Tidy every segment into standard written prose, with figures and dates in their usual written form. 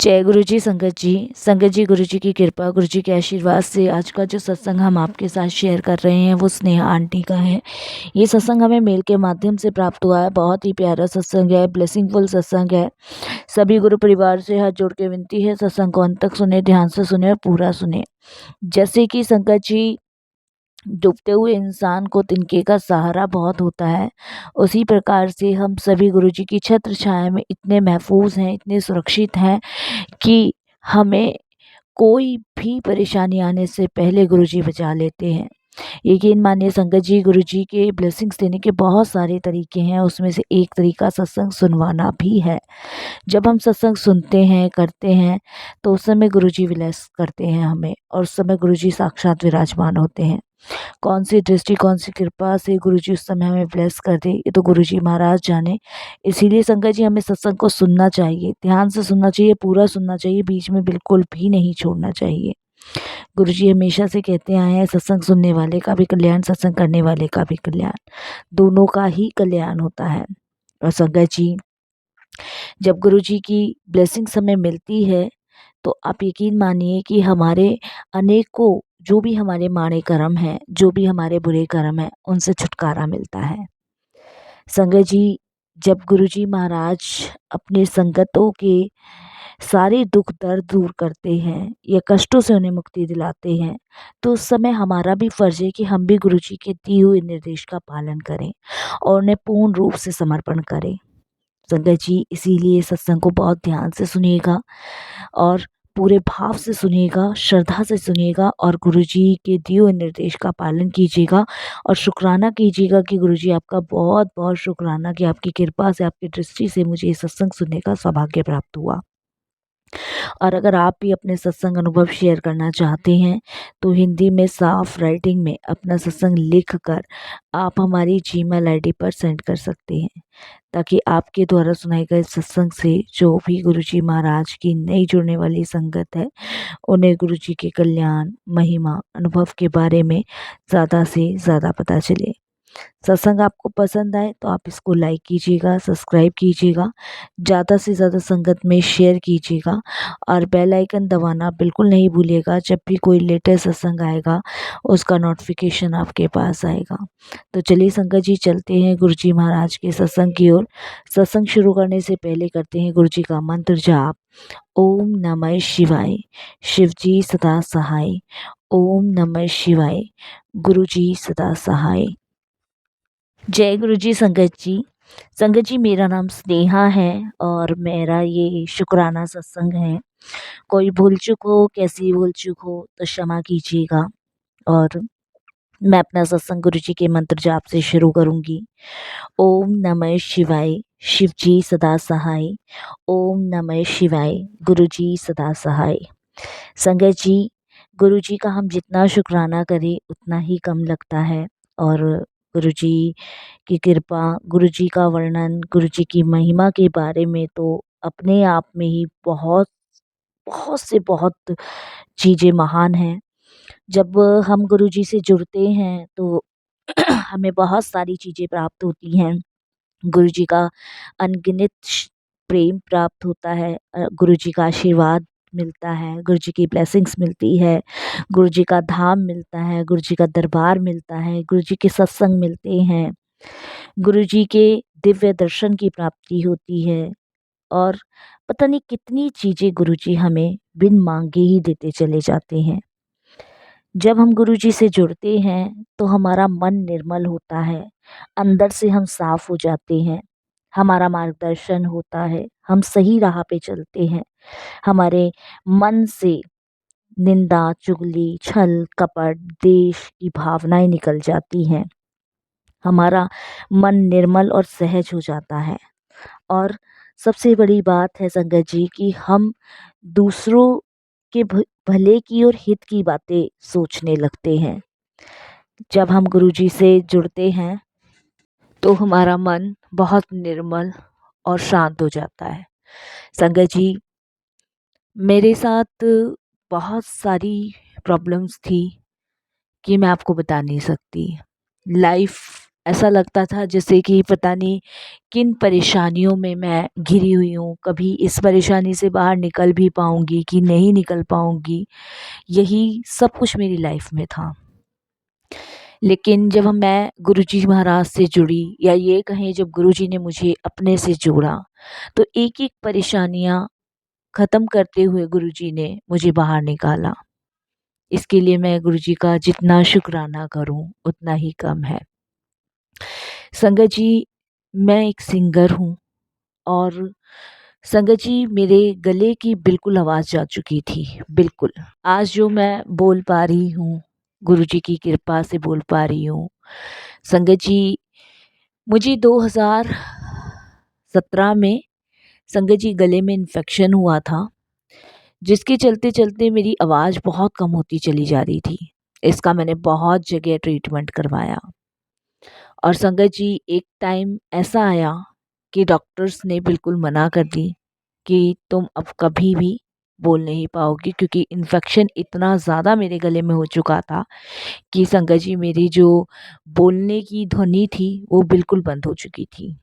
जय गुरु जी संगत जी। संगत जी, गुरु जी की कृपा, गुरु जी के आशीर्वाद से आज का जो सत्संग हम आपके साथ शेयर कर रहे हैं वो स्नेहा आंटी का है। ये सत्संग हमें मेल के माध्यम से प्राप्त हुआ है। बहुत ही प्यारा सत्संग है, ब्लेसिंगफुल सत्संग है। सभी गुरु परिवार से हाथ जोड़ के विनती है, सत्संग को अंत तक सुने, ध्यान से सुने और पूरा सुने। जैसे कि संगत जी, डूबते हुए इंसान को तिनके का सहारा बहुत होता है, उसी प्रकार से हम सभी गुरुजी की छत्र छाया में इतने महफूज हैं, इतने सुरक्षित हैं कि हमें कोई भी परेशानी आने से पहले गुरुजी बचा लेते हैं। यकीन मानिए संगत जी, गुरुजी के ब्लेसिंग्स देने के बहुत सारे तरीके हैं, उसमें से एक तरीका सत्संग सुनवाना भी है। जब हम सत्संग सुनते हैं, करते हैं, तो उस समय गुरुजी ब्लेस करते हैं हमें, और उस समय गुरुजी साक्षात विराजमान होते हैं। कौन सी दृष्टि, कौन सी कृपा से गुरुजी उस समय हमें ब्लेस कर दे, ये तो गुरुजी महाराज जाने। इसीलिए संगत जी, हमें सत्संग को सुनना चाहिए, ध्यान से सुनना चाहिए, पूरा सुनना चाहिए, बीच में बिल्कुल भी नहीं छोड़ना चाहिए। गुरुजी हमेशा से कहते आए हैं, सत्संग सुनने वाले का भी कल्याण, सत्संग करने वाले का भी कल्याण, दोनों का ही कल्याण होता है। और संगत जी, जब गुरुजी की ब्लेसिंग्स हमें मिलती है तो आप यकीन मानिए कि हमारे अनेकों, जो भी हमारे माड़े कर्म हैं, जो भी हमारे बुरे कर्म हैं, उनसे छुटकारा मिलता है। संगत जी, जब गुरुजी महाराज अपने संगतों के सारे दुख दर्द दूर करते हैं या कष्टों से उन्हें मुक्ति दिलाते हैं, तो उस समय हमारा भी फर्ज है कि हम भी गुरुजी के दिए हुए निर्देश का पालन करें और उन्हें पूर्ण रूप से समर्पण करें। संगत जी, इसीलिए सत्संग को बहुत ध्यान से सुनिएगा और पूरे भाव से सुनिएगा, श्रद्धा से सुनिएगा और गुरुजी के दिए हुए निर्देश का पालन कीजिएगा और शुक्राना कीजिएगा कि गुरुजी, आपका बहुत बहुत शुक्राना कि आपकी कृपा से, आपकी दृष्टि से मुझे ये सत्संग सुनने का सौभाग्य प्राप्त हुआ। और अगर आप भी अपने सत्संग अनुभव शेयर करना चाहते हैं तो हिंदी में साफ राइटिंग में अपना सत्संग लिख कर आप हमारी जीमेल आईडी पर सेंड कर सकते हैं, ताकि आपके द्वारा सुनाए गए सत्संग से जो भी गुरुजी महाराज की नई जुड़ने वाली संगत है, उन्हें गुरुजी के कल्याण, महिमा, अनुभव के बारे में ज़्यादा से ज़्यादा पता चले। सत्संग आपको पसंद आए तो आप इसको लाइक कीजिएगा, सब्सक्राइब कीजिएगा, ज़्यादा से ज़्यादा संगत में शेयर कीजिएगा और बेल आइकन दबाना बिल्कुल नहीं भूलिएगा। जब भी कोई लेटेस्ट सत्संग आएगा उसका नोटिफिकेशन आपके पास आएगा। तो चलिए संगत जी, चलते हैं गुरुजी महाराज के सत्संग की ओर। सत्संग शुरू करने से पहले करते हैं गुरुजी का मंत्र जाप। ओम नमः शिवाय, शिवजी सदा सहाय। ओम नमः शिवाय, गुरुजी सदा सहाय। जय गुरु जी संगत जी। संगत जी, मेरा नाम स्नेहा है और मेरा ये शुक्राना सत्संग है। कोई भूल चूक हो, कैसी भूल चूक हो तो क्षमा कीजिएगा। और मैं अपना सत्संग गुरु जी के मंत्र जाप से शुरू करूंगी। ओम नमः शिवाय, शिव जी सदा सहाय। ओम नमः शिवाय, गुरु जी सदा सहाय। संगत जी, गुरु जी का हम जितना शुक्राना करें उतना ही कम लगता है। और गुरु जी की कृपा, गुरु जी का वर्णन, गुरु जी की महिमा के बारे में तो अपने आप में ही बहुत बहुत से बहुत चीज़ें महान हैं। जब हम गुरु जी से जुड़ते हैं तो हमें बहुत सारी चीज़ें प्राप्त होती हैं। गुरु जी का अनगिनत प्रेम प्राप्त होता है, गुरु जी का आशीर्वाद मिलता है, गुरु जी की ब्लेसिंग्स मिलती है, गुरु जी का धाम मिलता है, गुरु जी का दरबार मिलता है, गुरु जी के सत्संग मिलते हैं, गुरु जी के दिव्य दर्शन की प्राप्ति होती है। और पता नहीं कितनी चीज़ें गुरु जी हमें बिन मांगे ही देते चले जाते हैं। जब हम गुरु जी से जुड़ते हैं तो हमारा मन निर्मल होता है, अंदर से हम साफ हो जाते हैं, हमारा मार्गदर्शन होता है, हम सही राह पे चलते हैं, हमारे मन से निंदा, चुगली, छल, कपट, देश की भावनाएं निकल जाती हैं, हमारा मन निर्मल और सहज हो जाता है। और सबसे बड़ी बात है संगत जी कि हम दूसरों के भले की और हित की बातें सोचने लगते हैं। जब हम गुरुजी से जुड़ते हैं तो हमारा मन बहुत निर्मल और शांत हो जाता है। संगत जी, मेरे साथ बहुत सारी प्रॉब्लम्स थी कि मैं आपको बता नहीं सकती। लाइफ ऐसा लगता था जैसे कि पता नहीं किन परेशानियों में मैं घिरी हुई हूँ, कभी इस परेशानी से बाहर निकल भी पाऊँगी कि नहीं निकल पाऊँगी, यही सब कुछ मेरी लाइफ में था। लेकिन जब मैं गुरुजी महाराज से जुड़ी, या ये कहें जब गुरुजी ने मुझे अपने से जोड़ा, तो एक-एक परेशानियाँ ख़त्म करते हुए गुरुजी ने मुझे बाहर निकाला। इसके लिए मैं गुरुजी का जितना शुक्राना करूँ उतना ही कम है। संगत जी, मैं एक सिंगर हूँ, और संगत जी, मेरे गले की बिल्कुल आवाज़ जा चुकी थी, बिल्कुल। आज जो मैं बोल पा रही हूँ, गुरुजी की कृपा से बोल पा रही हूँ। संगत जी, मुझे 2017 में संगत जी गले में इन्फेक्शन हुआ था, जिसके चलते-चलते मेरी आवाज़ बहुत कम होती चली जा रही थी। इसका मैंने बहुत जगह ट्रीटमेंट करवाया, और संगत जी एक टाइम ऐसा आया कि डॉक्टर्स ने बिल्कुल मना कर दी कि तुम अब कभी भी बोल नहीं पाओगी, क्योंकि इन्फेक्शन इतना ज़्यादा मेरे गले में हो चुका था कि संगत जी मेरी जो बोलने की ध्वनि थी वो बिल्कुल बंद हो चुकी थी।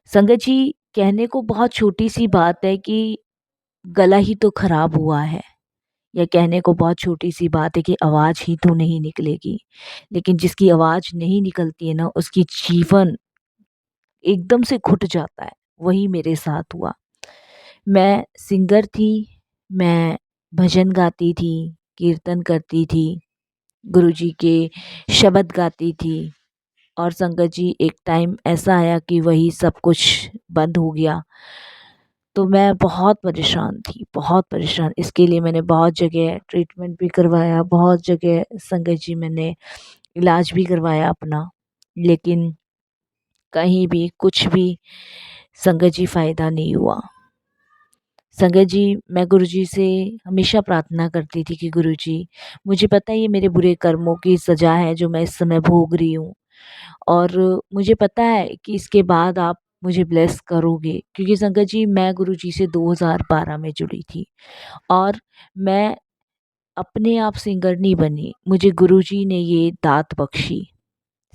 संगत जी, कहने को बहुत छोटी-सी बात है कि गला ही तो खराब हुआ है, या कहने को बहुत छोटी-सी बात है कि आवाज़ ही तो नहीं निकलेगी। लेकिन जिसकी आवाज़ नहीं निकलती है ना, उसकी जीवन एकदम से घुट जाता है, वही मेरे साथ हुआ। मैं सिंगर थी, मैं भजन गाती थी, कीर्तन करती थी, गुरुजी के शब्द गाती थी, और संगत जी एक टाइम ऐसा आया कि वही सब कुछ बंद हो गया। तो मैं बहुत परेशान थी, बहुत परेशान। इसके लिए मैंने बहुत जगह ट्रीटमेंट भी करवाया, बहुत जगह संगत जी मैंने इलाज भी करवाया अपना, लेकिन कहीं भी कुछ भी संगत जी फ़ायदा नहीं हुआ। संगत जी, मैं गुरुजी से हमेशा प्रार्थना करती थी कि गुरुजी, मुझे पता है ये मेरे बुरे कर्मों की सज़ा है जो मैं इस समय भोग रही हूँ, और मुझे पता है कि इसके बाद आप मुझे ब्लेस करोगे, क्योंकि संगत जी मैं गुरुजी से 2012 में जुड़ी थी, और मैं अपने आप सिंगर नहीं बनी, मुझे गुरुजी ने ये दात बख्शी।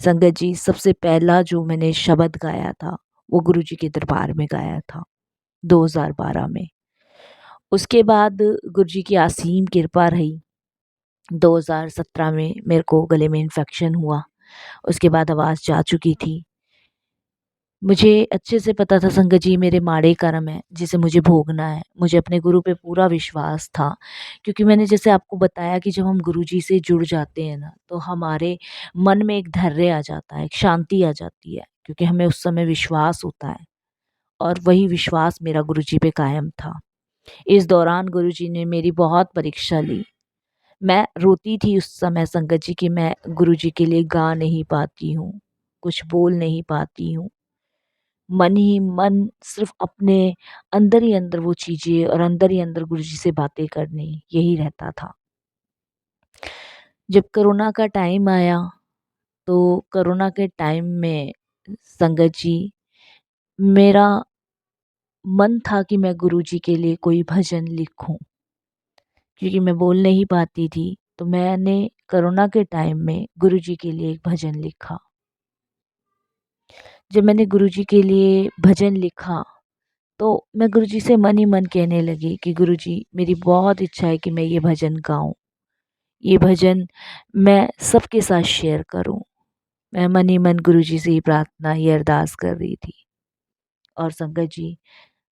संगत जी, सबसे पहला जो मैंने शब्द गाया था वो गुरुजी के दरबार में गाया था 2012 में। उसके बाद गुरुजी की असीम कृपा रही। 2017 में मेरे को गले में इन्फेक्शन हुआ, उसके बाद आवाज़ जा चुकी थी। मुझे अच्छे से पता था संगत जी मेरे माड़े कर्म है जिसे मुझे भोगना है। मुझे अपने गुरु पे पूरा विश्वास था, क्योंकि मैंने जैसे आपको बताया कि जब हम गुरुजी से जुड़ जाते हैं ना, तो हमारे मन में एक धैर्य आ जाता है, एक शांति आ जाती है, क्योंकि हमें उस समय विश्वास होता है, और वही विश्वास मेरा गुरुजी पे कायम था। इस दौरान गुरुजी ने मेरी बहुत परीक्षा ली। मैं रोती थी उस समय संगत जी कि मैं गुरुजी के लिए गा नहीं पाती हूँ, कुछ बोल नहीं पाती हूँ। मन ही मन सिर्फ़ अपने अंदर ही अंदर वो चीज़ें, और अंदर ही अंदर गुरुजी से बातें करनी, यही रहता था। जब कोरोना का टाइम आया, तो कोरोना के टाइम में संगत जी, मेरा मन था कि मैं गुरुजी के लिए कोई भजन लिखूं, क्योंकि मैं बोल नहीं पाती थी। तो मैंने कोरोना के टाइम में गुरुजी के लिए एक भजन लिखा। जब मैंने गुरुजी के लिए भजन लिखा, तो मैं गुरुजी से मन ही मन कहने लगी कि गुरुजी, मेरी बहुत इच्छा है कि मैं ये भजन गाऊं, ये भजन मैं सबके साथ शेयर करूं। मैं मन ही मन गुरुजी से ये प्रार्थना, ये अरदास कर रही थी। और संगत जी,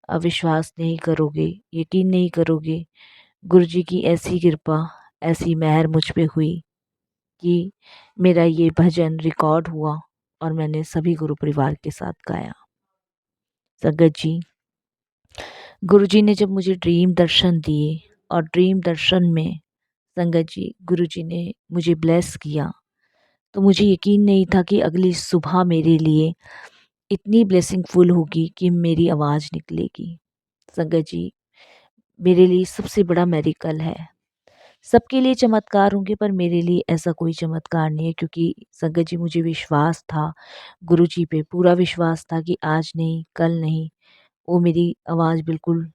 अब विश्वास नहीं करोगे, यकीन नहीं करोगे, गुरुजी की ऐसी कृपा, ऐसी मेहर मुझ पे हुई कि मेरा ये भजन रिकॉर्ड हुआ, और मैंने सभी गुरु परिवार के साथ गाया। संगत जी, गुरुजी ने जब मुझे ड्रीम दर्शन दिए, और ड्रीम दर्शन में संगत जी गुरुजी ने मुझे ब्लेस किया, तो मुझे यकीन नहीं था कि अगली सुबह मेरे लिए इतनी ब्लेसिंगफुल होगी कि मेरी आवाज़ निकलेगी। संगत जी, मेरे लिए सबसे बड़ा मेरिकल है। सबके लिए चमत्कार होंगे, पर मेरे लिए ऐसा कोई चमत्कार नहीं है, क्योंकि संगत जी मुझे विश्वास था, गुरुजी पे पूरा विश्वास था कि आज नहीं, कल नहीं, वो मेरी आवाज़ बिल्कुल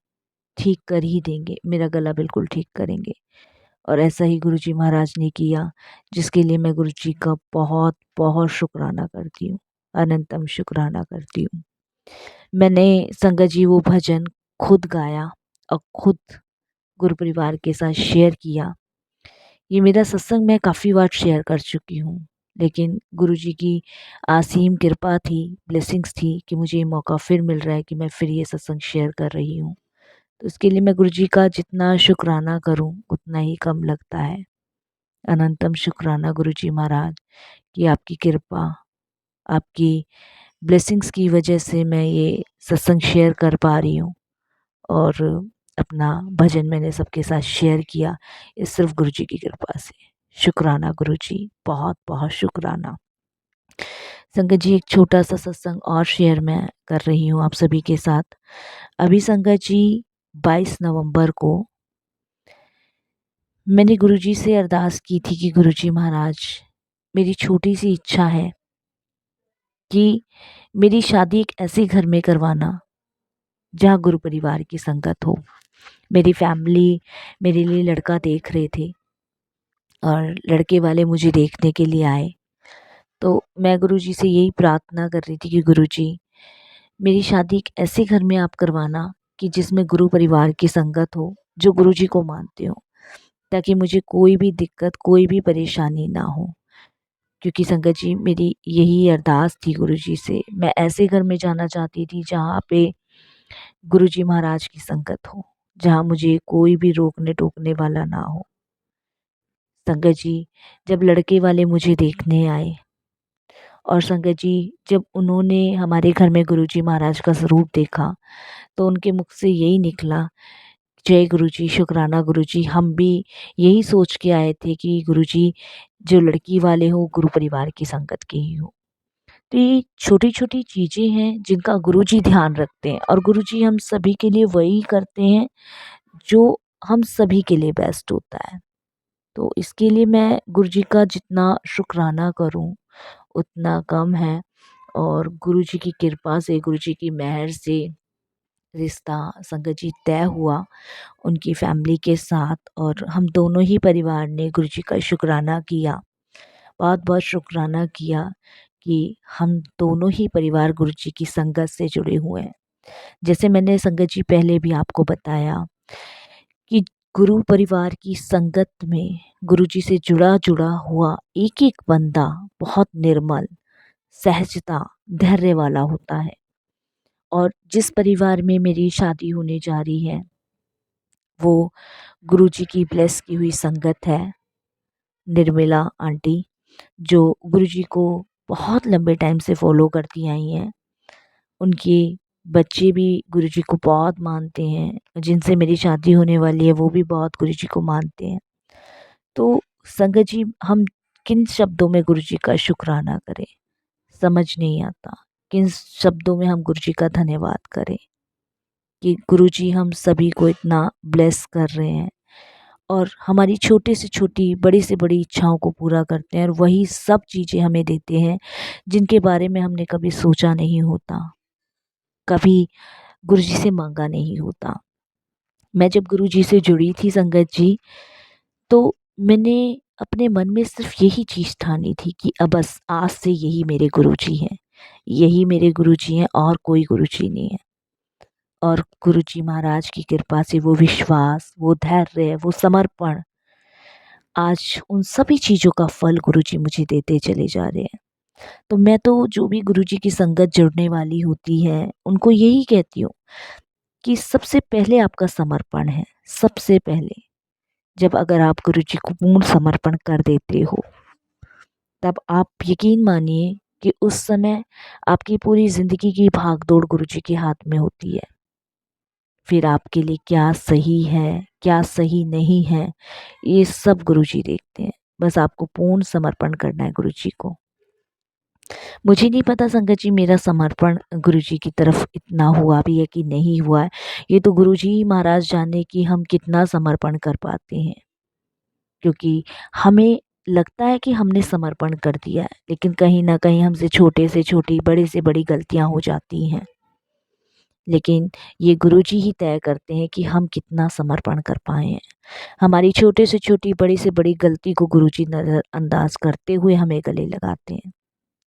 ठीक कर ही देंगे, मेरा गला बिल्कुल ठीक करेंगे। और ऐसा ही गुरुजी महाराज ने किया, जिसके लिए मैं गुरुजी का बहुत बहुत शुक्राना करती हूँ, अनंतम शुक्राना करती हूँ। मैंने संगत जी वो भजन खुद गाया और खुद गुरु परिवार के साथ शेयर किया। ये मेरा सत्संग मैं काफ़ी बार शेयर कर चुकी हूँ, लेकिन गुरुजी की असीम कृपा थी, ब्लेसिंग्स थी कि मुझे ये मौका फिर मिल रहा है कि मैं फिर ये सत्संग शेयर कर रही हूँ। तो इसके लिए मैं गुरुजी का जितना शुक्राना करूँ उतना ही कम लगता है। अनंतम शुक्राना गुरुजी महाराज कि आपकी कृपा, आपकी ब्लेसिंग्स की वजह से मैं ये सत्संग शेयर कर पा रही हूँ और अपना भजन मैंने सबके साथ शेयर किया, ये सिर्फ गुरुजी की कृपा से। शुक्राना गुरुजी, बहुत बहुत शुक्राना। संगत जी, एक छोटा सा सत्संग और शेयर मैं कर रही हूँ आप सभी के साथ। अभी संगत जी 22 नवंबर को मैंने गुरुजी से अरदास की थी कि गुरुजी महाराज, मेरी छोटी सी इच्छा है कि मेरी शादी एक ऐसे घर में करवाना जहाँ गुरु परिवार की संगत हो। मेरी फैमिली मेरे लिए लड़का देख रहे थे और लड़के वाले मुझे देखने के लिए आए। तो मैं गुरुजी से यही प्रार्थना कर रही थी कि गुरुजी, मेरी शादी एक ऐसे घर में आप करवाना कि जिसमें गुरु परिवार की संगत हो, जो गुरुजी को मानते हो, ताकि मुझे कोई भी दिक्कत, कोई भी परेशानी ना हो। क्योंकि संगत जी, मेरी यही अरदास थी गुरुजी से। मैं ऐसे घर में जाना चाहती थी जहाँ पे गुरुजी महाराज की संगत हो, जहाँ मुझे कोई भी रोकने टोकने वाला ना हो। संगत जी, जब लड़के वाले मुझे देखने आए और संगत जी जब उन्होंने हमारे घर में गुरुजी महाराज का स्वरूप देखा, तो उनके मुख से यही निकला, जय गुरुजी, शुक्राना गुरुजी। हम भी यही सोच के आए थे कि गुरुजी जो लड़की वाले हो गुरु परिवार की संगत के ही हो। तो ये छोटी छोटी चीज़ें हैं जिनका गुरुजी ध्यान रखते हैं और गुरुजी हम सभी के लिए वही करते हैं जो हम सभी के लिए बेस्ट होता है। तो इसके लिए मैं गुरुजी का जितना शुक्राना करूं उतना कम है। और गुरुजी की कृपा से, गुरुजी की मेहर से रिश्ता संगत जी तय हुआ उनकी फैमिली के साथ और हम दोनों ही परिवार ने गुरुजी का शुक्राना किया, बहुत बहुत शुक्राना किया कि हम दोनों ही परिवार गुरुजी की संगत से जुड़े हुए हैं। जैसे मैंने संगत जी पहले भी आपको बताया कि गुरु परिवार की संगत में गुरुजी से जुड़ा जुड़ा हुआ एक एक बंदा बहुत निर्मल, सहजता, धैर्य वाला होता है। और जिस परिवार में मेरी शादी होने जा रही है वो गुरुजी की ब्लेस की हुई संगत है। निर्मला आंटी जो गुरुजी को बहुत लंबे टाइम से फॉलो करती आई हैं, उनके बच्चे भी गुरुजी को बहुत मानते हैं। जिनसे मेरी शादी होने वाली है वो भी बहुत गुरुजी को मानते हैं। तो संगत जी, हम किन शब्दों में गुरुजी का शुक्राना करें, समझ नहीं आता। किन शब्दों में हम गुरुजी का धन्यवाद करें कि गुरुजी हम सभी को इतना ब्लेस कर रहे हैं और हमारी छोटे से छोटी, बड़ी से बड़ी इच्छाओं को पूरा करते हैं और वही सब चीज़ें हमें देते हैं जिनके बारे में हमने कभी सोचा नहीं होता, कभी गुरुजी से मांगा नहीं होता। मैं जब गुरुजी से जुड़ी थी संगत जी, तो मैंने अपने मन में सिर्फ यही चीज़ ठानी थी कि अब बस आज से यही मेरे गुरुजी हैं, यही मेरे गुरुजी हैं और कोई गुरुजी नहीं है। और गुरुजी महाराज की कृपा से वो विश्वास, वो धैर्य, वो समर्पण, आज उन सभी चीज़ों का फल गुरुजी मुझे देते चले जा रहे हैं। तो मैं तो जो भी गुरुजी की संगत जुड़ने वाली होती है उनको यही कहती हूँ कि सबसे पहले आपका समर्पण है। सबसे पहले जब अगर आप गुरुजी को पूर्ण समर्पण कर देते हो, तब आप यकीन मानिए कि उस समय आपकी पूरी ज़िंदगी की भाग-दौड़ गुरुजी के हाथ में होती है। फिर आपके लिए क्या सही है, क्या सही नहीं है, ये सब गुरुजी देखते हैं। बस आपको पूर्ण समर्पण करना है गुरुजी को। मुझे नहीं पता संगत जी मेरा समर्पण गुरुजी की तरफ इतना हुआ भी है कि नहीं हुआ है। ये तो गुरुजी ही महाराज जाने कि हम कितना समर्पण कर पाते हैं। क्योंकि हमें लगता है कि हमने समर्पण कर दिया है, लेकिन कहीं न कहीं हमसे छोटे से छोटी, बड़े से बड़ी गलतियाँ हो जाती हैं। लेकिन ये गुरुजी ही तय करते हैं कि हम कितना समर्पण कर पाए हैं। हमारी छोटे से छोटी, बड़ी से बड़ी गलती को गुरुजी नज़रअंदाज करते हुए हमें गले लगाते हैं।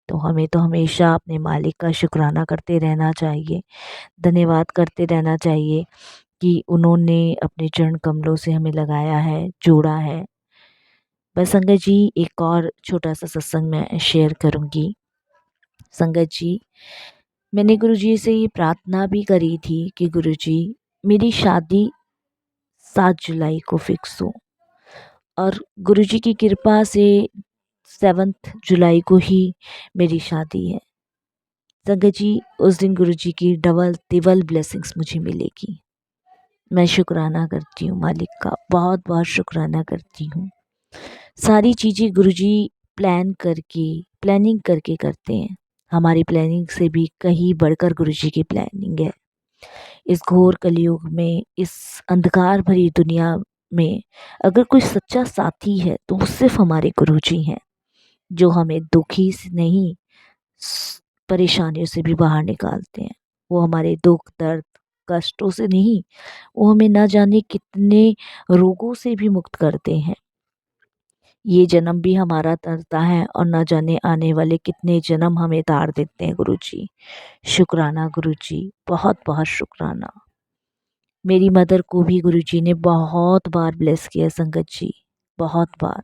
तो हमें तो हमेशा अपने मालिक का शुक्राना करते रहना चाहिए, धन्यवाद करते रहना चाहिए कि उन्होंने अपने चरण कमलों से हमें लगाया है, जोड़ा है। बस संगत जी, एक और छोटा-सा सत्संग मैं शेयर करूँगी। संगत जी, मैंने गुरुजी से ये प्रार्थना भी करी थी कि गुरुजी, मेरी शादी 7 जुलाई को फिक्स हो, और गुरुजी की कृपा से 7 जुलाई को ही मेरी शादी है। संगत जी, उस दिन गुरुजी की डबल तिबल ब्लेसिंग्स मुझे मिलेगी। मैं शुक्राना करती हूँ मालिक का, बहुत बहुत शुक्राना करती हूँ। सारी चीज़ें गुरुजी प्लानिंग करके करते हैं। हमारी प्लानिंग से भी कहीं बढ़कर गुरुजी की प्लानिंग है। इस घोर कलयुग में, इस अंधकार भरी दुनिया में अगर कोई सच्चा साथी है तो वो सिर्फ हमारे गुरुजी हैं, जो हमें दुखी से नहीं, परेशानियों से भी बाहर निकालते हैं। वो हमारे दुख दर्द कष्टों से नहीं, वो हमें ना जाने कितने रोगों से भी मुक्त करते हैं। ये जन्म भी हमारा तरता है और ना जाने आने वाले कितने जन्म हमें तार देते हैं गुरुजी। शुक्राना गुरुजी, बहुत बहुत शुक्राना। मेरी मदर को भी गुरुजी ने बहुत बार ब्लेस किया संगत जी, बहुत बार,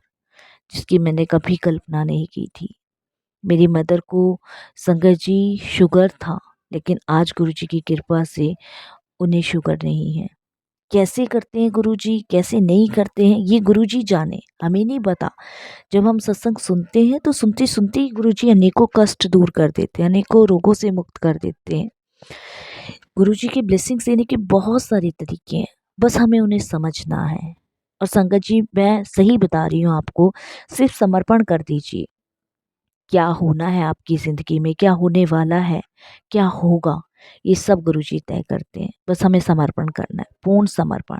जिसकी मैंने कभी कल्पना नहीं की थी। मेरी मदर को संगत जी शुगर था, लेकिन आज गुरुजी की कृपा से उन्हें शुगर नहीं है। कैसे करते हैं गुरुजी, कैसे नहीं करते हैं, ये गुरुजी जाने, हमें नहीं पता। जब हम सत्संग सुनते हैं तो सुनते सुनते ही गुरुजी अनेकों कष्ट दूर कर देते हैं, अनेकों रोगों से मुक्त कर देते हैं। गुरुजी की ब्लेसिंग्स देने के बहुत सारे तरीके हैं, बस हमें उन्हें समझना है। और संगत जी, मैं सही बता रही हूँ आपको, सिर्फ समर्पण कर दीजिए। क्या होना है आपकी ज़िंदगी में, क्या होने वाला है, क्या होगा, ये सब गुरुजी तय करते हैं। बस हमें समर्पण करना है, पूर्ण समर्पण।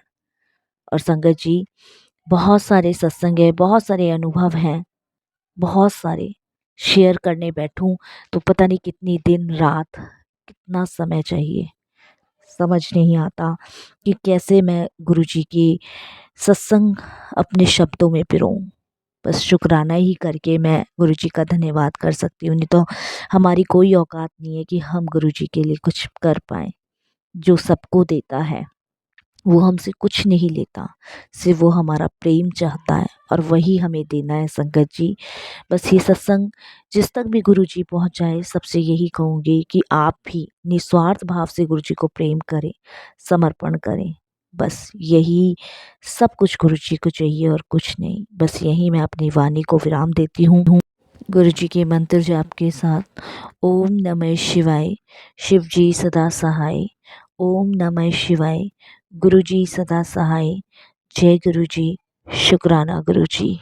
और संगत जी, बहुत सारे सत्संग है, बहुत सारे अनुभव हैं, बहुत सारे शेयर करने बैठूं तो पता नहीं कितनी दिन रात, कितना समय चाहिए, समझ नहीं आता कि कैसे मैं गुरुजी की सत्संग अपने शब्दों में पिरोऊं। बस शुक्राना ही करके मैं गुरुजी का धन्यवाद कर सकती हूँ, नहीं तो हमारी कोई औकात नहीं है कि हम गुरुजी के लिए कुछ कर पाएँ। जो सबको देता है वो हमसे कुछ नहीं लेता, सिर्फ वो हमारा प्रेम चाहता है और वही हमें देना है संगत जी। बस ये सत्संग जिस तक भी गुरुजी पहुँचाए, सबसे यही कहूँगी कि आप भी निस्वार्थ भाव से गुरुजी को प्रेम करें, समर्पण करें। बस यही सब कुछ गुरुजी को चाहिए और कुछ नहीं। बस यही मैं अपनी वाणी को विराम देती हूँ। गुरुजी के मंत्र जाप के साथ, ओम नमः शिवाय, शिव जी सदा सहाय। ओम नमः शिवाय, गुरुजी सदा सहाय। जय गुरुजी, शुक्राना गुरुजी।